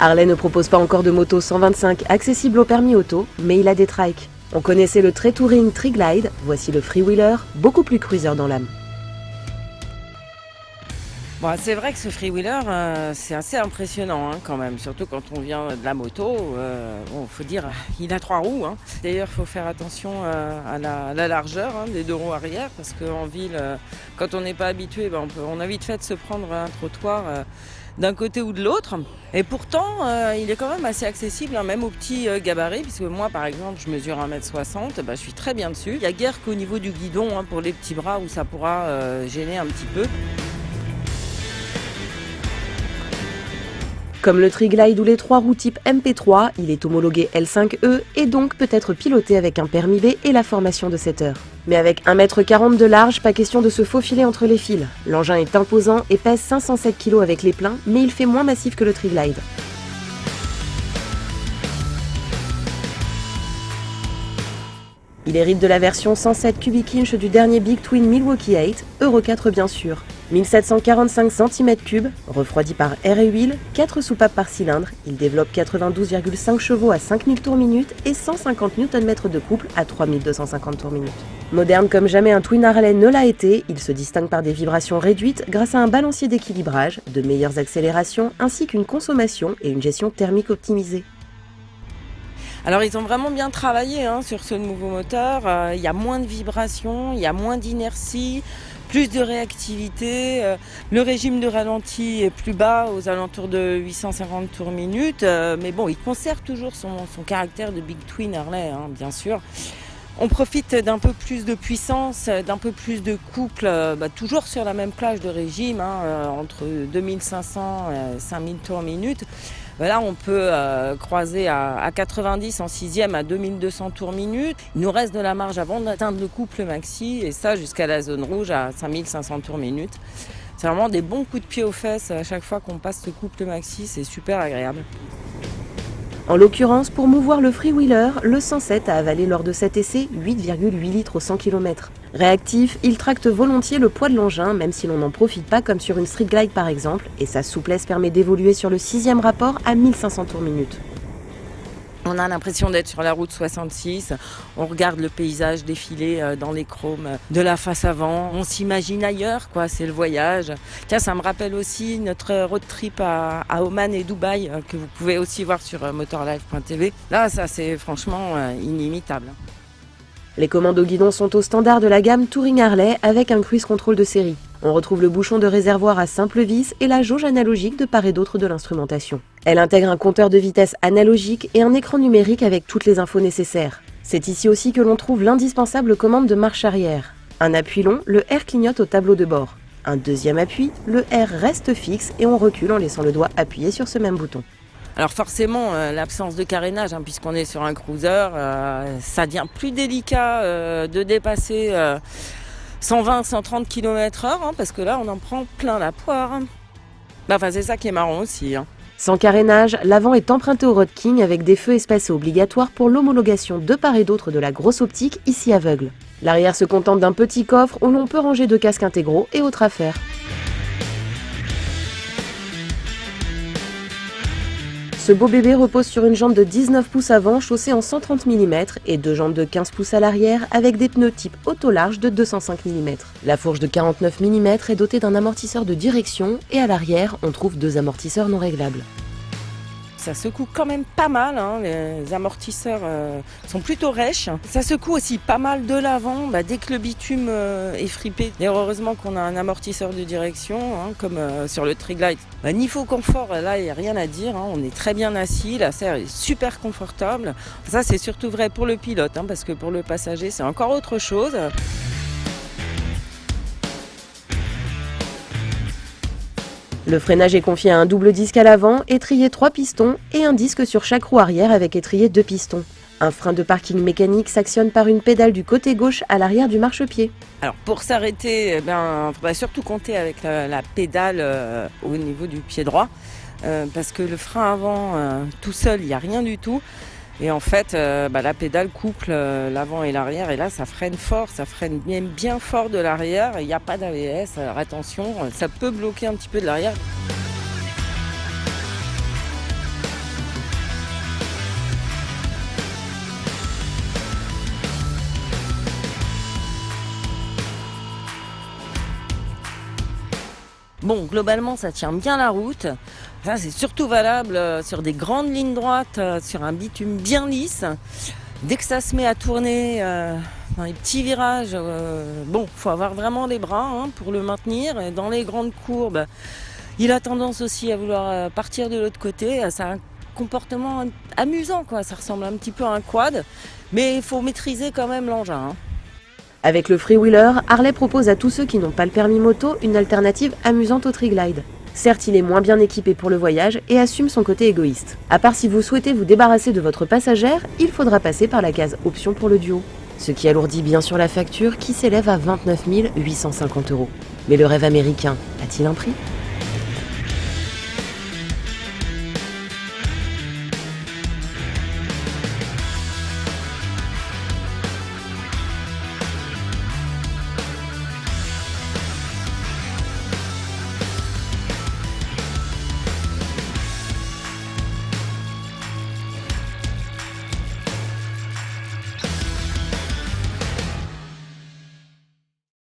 Harley ne propose pas encore de moto 125 accessible au permis auto, mais il a des trikes. On connaissait le très touring Tri-Glide, voici le freewheeler, beaucoup plus cruiser dans l'âme. Bon, c'est vrai que ce freewheeler, c'est assez impressionnant quand même, surtout quand on vient de la moto. Faut dire, il a 3 roues. D'ailleurs, il faut faire attention à la largeur des 2 roues arrière, parce qu'en ville, quand on n'est pas habitué, on a vite fait de se prendre un trottoir d'un côté ou de l'autre. Et pourtant, il est quand même assez accessible, même aux petits gabarits, puisque moi, par exemple, je mesure 1m60, je suis très bien dessus. Il n'y a guère qu'au niveau du guidon pour les petits bras où ça pourra gêner un petit peu. Comme le Tri-Glide ou les 3 roues type MP3, il est homologué L5E et donc peut être piloté avec un permis B et la formation de 7 heures. Mais avec 1m40 de large, pas question de se faufiler entre les fils. L'engin est imposant et pèse 507 kg avec les pleins, mais il fait moins massif que le Tri-Glide. Il hérite de la version 107 cubic inch du dernier Big Twin Milwaukee 8, Euro 4 bien sûr. 1745 cm3, refroidi par air et huile, 4 soupapes par cylindre, il développe 92,5 chevaux à 5000 tours minute et 150 Nm de couple à 3250 tours minute. Moderne comme jamais un Twin Harley ne l'a été, il se distingue par des vibrations réduites grâce à un balancier d'équilibrage, de meilleures accélérations ainsi qu'une consommation et une gestion thermique optimisée. Alors ils ont vraiment bien travaillé sur ce nouveau moteur, il y a moins de vibrations, il y a moins d'inertie, plus de réactivité, le régime de ralenti est plus bas, aux alentours de 850 tours minute, mais bon, il conserve toujours son caractère de Big Twin Harley, bien sûr. On profite d'un peu plus de puissance, d'un peu plus de couple, toujours sur la même plage de régime, entre 2500 et 5000 tours minute. Là, on peut croiser à 90 en 6e à 2200 tours minute. Il nous reste de la marge avant d'atteindre le couple maxi, et ça jusqu'à la zone rouge à 5500 tours minute. C'est vraiment des bons coups de pied aux fesses à chaque fois qu'on passe ce couple maxi, c'est super agréable. En l'occurrence, pour mouvoir le freewheeler, le 107 a avalé lors de cet essai 8,8 litres au 100 km. Réactif, il tracte volontiers le poids de l'engin, même si l'on n'en profite pas comme sur une Street Glide par exemple, et sa souplesse permet d'évoluer sur le 6e rapport à 1500 tours minute. On a l'impression d'être sur la route 66, on regarde le paysage défiler dans les chromes de la face avant, on s'imagine ailleurs, c'est le voyage. Tiens, ça me rappelle aussi notre road trip à Oman et Dubaï, que vous pouvez aussi voir sur motorlife.tv. Là, ça c'est franchement inimitable. Les commandes au guidon sont au standard de la gamme Touring Harley avec un cruise control de série. On retrouve le bouchon de réservoir à simple vis et la jauge analogique de part et d'autre de l'instrumentation. Elle intègre un compteur de vitesse analogique et un écran numérique avec toutes les infos nécessaires. C'est ici aussi que l'on trouve l'indispensable commande de marche arrière. Un appui long, le R clignote au tableau de bord. Un deuxième appui, le R reste fixe et on recule en laissant le doigt appuyé sur ce même bouton. Alors forcément, l'absence de carénage, puisqu'on est sur un cruiser, ça devient plus délicat de dépasser 120-130 km/h, parce que là, on en prend plein la poire. C'est ça qui est marrant aussi. Sans carénage, l'avant est emprunté au Road King avec des feux espacés obligatoires pour l'homologation de part et d'autre de la grosse optique, ici aveugle. L'arrière se contente d'un petit coffre où l'on peut ranger 2 casques intégraux et autres affaires. Ce beau bébé repose sur une jambe de 19 pouces avant chaussée en 130 mm et 2 jambes de 15 pouces à l'arrière avec des pneus type auto large de 205 mm. La fourche de 49 mm est dotée d'un amortisseur de direction et à l'arrière, on trouve 2 amortisseurs non réglables. Ça secoue quand même pas mal, les amortisseurs sont plutôt rêches. Ça secoue aussi pas mal de l'avant, dès que le bitume est fripé. Et heureusement qu'on a un amortisseur de direction, comme sur le Tri-Glide. Niveau confort, là il n'y a rien à dire, on est très bien assis, la serre est super confortable. Ça c'est surtout vrai pour le pilote, parce que pour le passager c'est encore autre chose. Le freinage est confié à un double disque à l'avant, étrier 3 pistons et un disque sur chaque roue arrière avec étrier 2 pistons. Un frein de parking mécanique s'actionne par une pédale du côté gauche à l'arrière du marchepied. Alors pour s'arrêter, il faudra surtout compter avec la pédale au niveau du pied droit, parce que le frein avant tout seul, il n'y a rien du tout. Et en fait, la pédale couple l'avant et l'arrière, et là ça freine fort, ça freine même bien fort de l'arrière, il n'y a pas d'ABS, alors attention, ça peut bloquer un petit peu de l'arrière. Bon, globalement, ça tient bien la route. Ça, c'est surtout valable sur des grandes lignes droites, sur un bitume bien lisse. Dès que ça se met à tourner dans les petits virages, faut avoir vraiment les bras pour le maintenir. Et dans les grandes courbes, il a tendance aussi à vouloir partir de l'autre côté. C'est un comportement amusant, quoi. Ça ressemble un petit peu à un quad, mais il faut maîtriser quand même l'engin. Avec le Freewheeler, Harley propose à tous ceux qui n'ont pas le permis moto une alternative amusante au Triglide. Certes, il est moins bien équipé pour le voyage et assume son côté égoïste. À part si vous souhaitez vous débarrasser de votre passagère, il faudra passer par la case option pour le duo. Ce qui alourdit bien sûr la facture qui s'élève à 29 850 €. Mais le rêve américain a-t-il un prix ?